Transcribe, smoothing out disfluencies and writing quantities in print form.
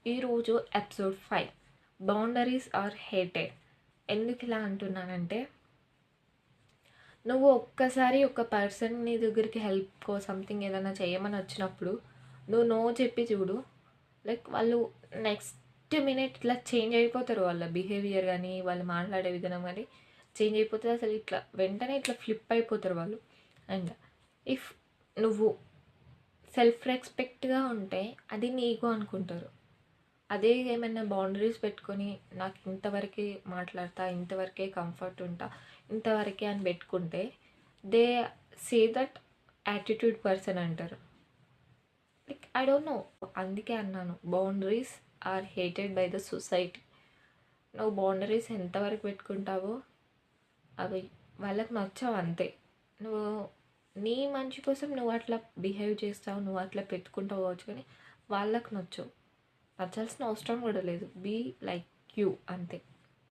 ఈరోజు episode 5 boundaries are hated. ఎందుకు ఇలా అంటున్నానంటే, నువ్వు ఒక్కసారి ఒక పర్సన్ నీ దగ్గరికి హెల్ప్‌కో సంథింగ్ ఏదైనా చేయమని వచ్చినప్పుడు నువ్వు నో చెప్పి చూడు. లైక్ వాళ్ళు నెక్స్ట్ మినిట్ ఇట్లా చేంజ్ అయిపోతారు. వాళ్ళ బిహేవియర్ కానీ, వాళ్ళు మాట్లాడే విధానం కానీ చేంజ్ అయిపోతుంది. అసలు ఇట్లా వెంటనే ఇట్లా ఫ్లిప్ అయిపోతారు వాళ్ళు. అండ్ ఇఫ్ నువ్వు సెల్ఫ్ రెస్పెక్ట్‌గా ఉంటే అది నీకు అనుకుంటారు. అదే ఏమైనా బౌండరీస్ పెట్టుకొని నాకు ఇంతవరకే మాట్లాడతా, ఇంతవరకే కంఫర్ట్ ఉంటా, ఇంతవరకే అని పెట్టుకుంటే they say that attitude person అంటారు. Like I don't know. అందుకే అన్నాను boundaries are hated by the society. నువ్వు బౌండరీస్ ఎంతవరకు పెట్టుకుంటావో అవి వాళ్ళకి నచ్చవు అంతే. నువ్వు నీ మంచి కోసం నువ్వు అట్లా బిహేవ్ చేస్తావు, నువ్వు అట్లా పెట్టుకుంటావు కావచ్చు, కానీ వాళ్ళకి నచ్చవు. నచ్చాల్సిన అవసరం కూడా లేదు. బీ లైక్ యూ అంతే.